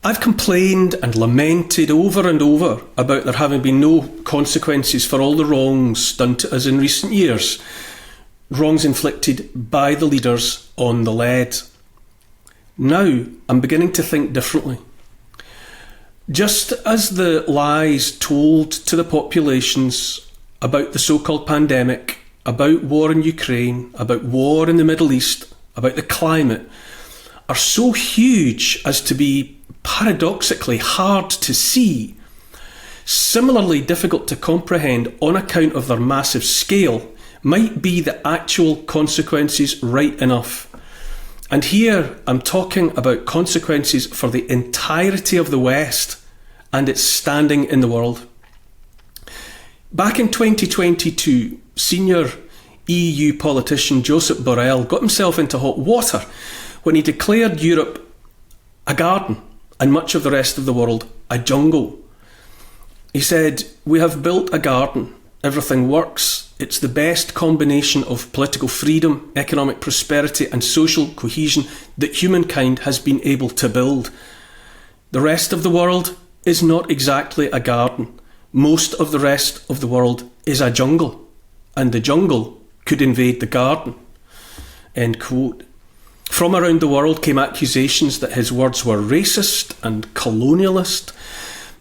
I've complained and lamented over and over about there having been no consequences for all the wrongs done to us in recent years, wrongs inflicted by the leaders on the lead. Now I'm beginning to think differently. Just as the lies told to the populations about the so-called pandemic, about war in Ukraine, about war in the Middle East, about the climate, are so huge as to be paradoxically hard to see, similarly difficult to comprehend on account of their massive scale, might be the actual consequences right enough. And here I'm talking about consequences for the entirety of the West and its standing in the world. Back in 2022, senior EU politician Josep Borrell got himself into hot water when he declared Europe a garden and much of the rest of the world a jungle. He said, "We have built a garden. Everything works. It's the best combination of political freedom, economic prosperity and social cohesion that humankind has been able to build. The rest of the world is not exactly a garden. Most of the rest of the world is a jungle, and the jungle could invade the garden." End quote. From around the world came accusations that his words were racist and colonialist.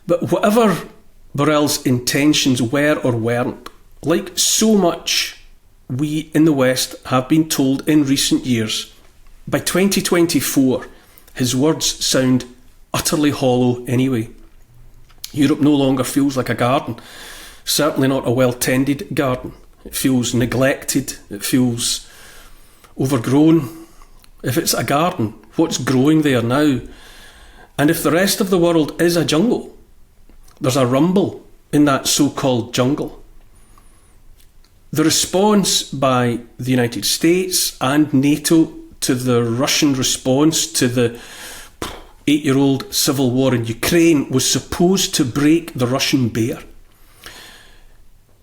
But whatever Borrell's intentions were or weren't, like so much we in the West have been told in recent years, by 2024 his words sound utterly hollow anyway. Europe no longer feels like a garden, certainly not a well-tended garden. It feels neglected, it feels overgrown. If it's a garden, what's growing there now? And if the rest of the world is a jungle, there's a rumble in that so-called jungle. The response by the United States and NATO to the Russian response to the 8-year-old civil war in Ukraine was supposed to break the Russian bear.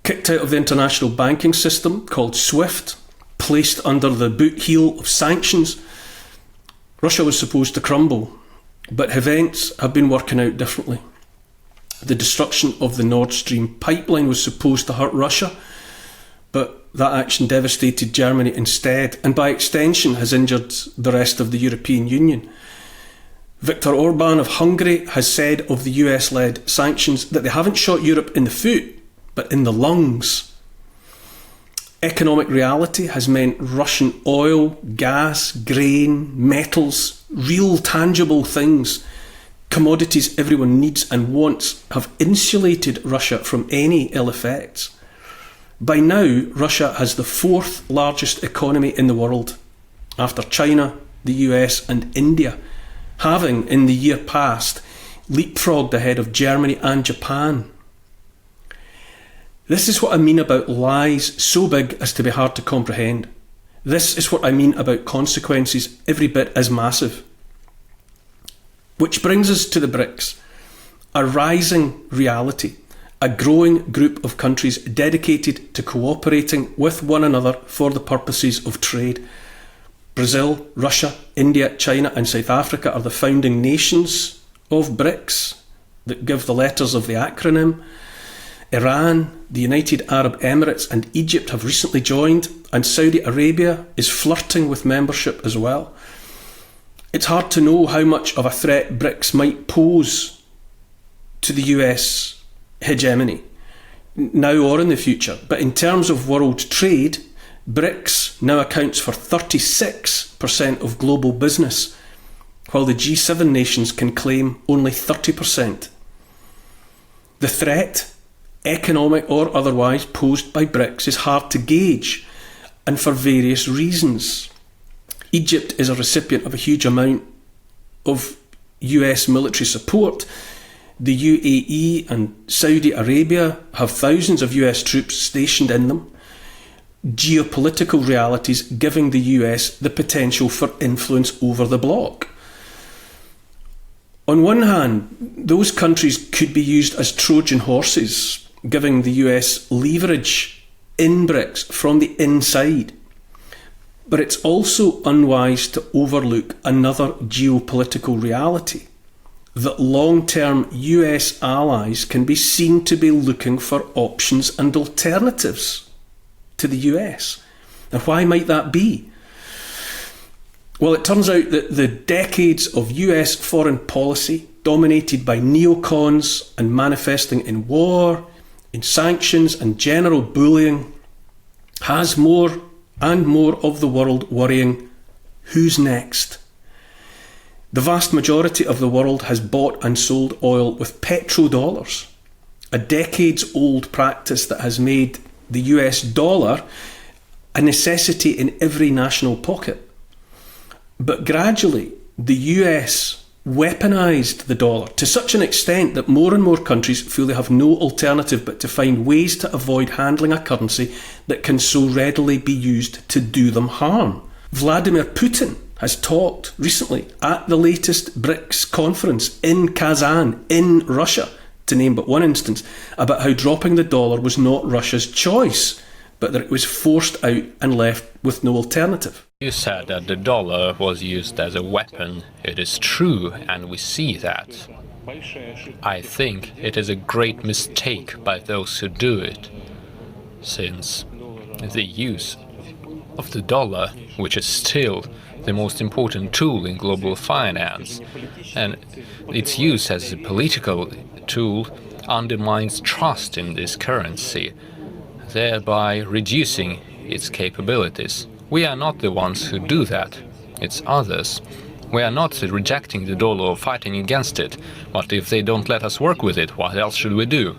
Kicked out of the international banking system called SWIFT, placed under the boot heel of sanctions, Russia was supposed to crumble, but events have been working out differently. The destruction of the Nord Stream pipeline was supposed to hurt Russia, but that action devastated Germany instead, and by extension has injured the rest of the European Union. Viktor Orban of Hungary has said of the US-led sanctions that they haven't shot Europe in the foot, but in the lungs. Economic reality has meant Russian oil, gas, grain, metals, real tangible things, commodities everyone needs and wants, have insulated Russia from any ill effects. By now, Russia has the 4th largest economy in the world, after China, the US and India, having in the year past leapfrogged ahead of Germany and Japan. This is what I mean about lies so big as to be hard to comprehend. This is what I mean about consequences every bit as massive. Which brings us to the BRICS, a rising reality, a growing group of countries dedicated to cooperating with one another for the purposes of trade. Brazil, Russia, India, China and South Africa are the founding nations of BRICS that give the letters of the acronym. Iran, the United Arab Emirates and Egypt have recently joined, and Saudi Arabia is flirting with membership as well. It's hard to know how much of a threat BRICS might pose to the US hegemony, now or in the future. But in terms of world trade, BRICS now accounts for 36% of global business, while the G7 nations can claim only 30%. The threat, economic or otherwise, posed by BRICS is hard to gauge, and for various reasons. Egypt is a recipient of a huge amount of US military support. The UAE and Saudi Arabia have thousands of US troops stationed in them. Geopolitical realities giving the US the potential for influence over the bloc. On one hand, those countries could be used as Trojan horses, giving the US leverage in BRICS from the inside. But it's also unwise to overlook another geopolitical reality. that long-term US allies can be seen to be looking for options and alternatives to the US. Now, why might that be? Well, it turns out that the decades of US foreign policy, dominated by neocons and manifesting in war, in sanctions and general bullying, has more and more of the world worrying, who's next? The vast majority of the world has bought and sold oil with petrodollars, a decades-old practice that has made the US dollar a necessity in every national pocket. But gradually, the US weaponised the dollar to such an extent that more and more countries feel they have no alternative but to find ways to avoid handling a currency that can so readily be used to do them harm. Vladimir Putin has talked recently at the latest BRICS conference in Kazan, in Russia, to name but one instance, about how dropping the dollar was not Russia's choice, but that it was forced out and left with no alternative. You said that the dollar was used as a weapon. It is true, and we see that. I think it is a great mistake by those who do it, since the use of the dollar, which is still the most important tool in global finance, and its use as a political tool undermines trust in this currency, thereby reducing its capabilities. We are not the ones who do that, it's others. We are not rejecting the dollar or fighting against it, but if they don't let us work with it, what else should we do?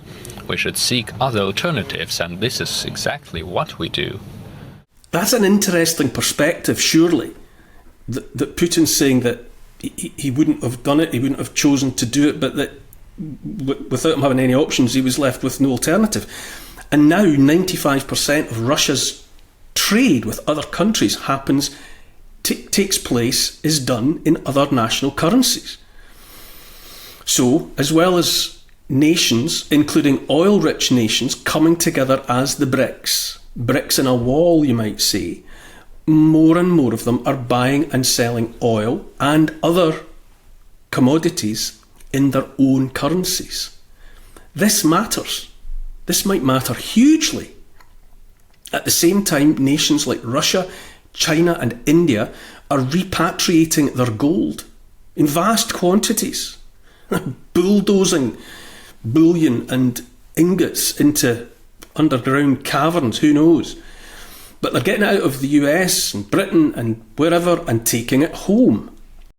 We should seek other alternatives, and this is exactly what we do. That's an interesting perspective, surely, that Putin's saying that he wouldn't have done it, he wouldn't have chosen to do it, but that without him having any options, he was left with no alternative. And now 95% of Russia's trade with other countries takes place, is done in other national currencies. So, as well as nations, including oil-rich nations, coming together as the BRICS, bricks in a wall, you might say, more and more of them are buying and selling oil and other commodities in their own currencies. This matters. This might matter hugely. At the same time, nations like Russia, China and India are repatriating their gold in vast quantities, bulldozing bullion and ingots into underground caverns, who knows. But they're getting it out of the US and Britain and wherever and taking it home.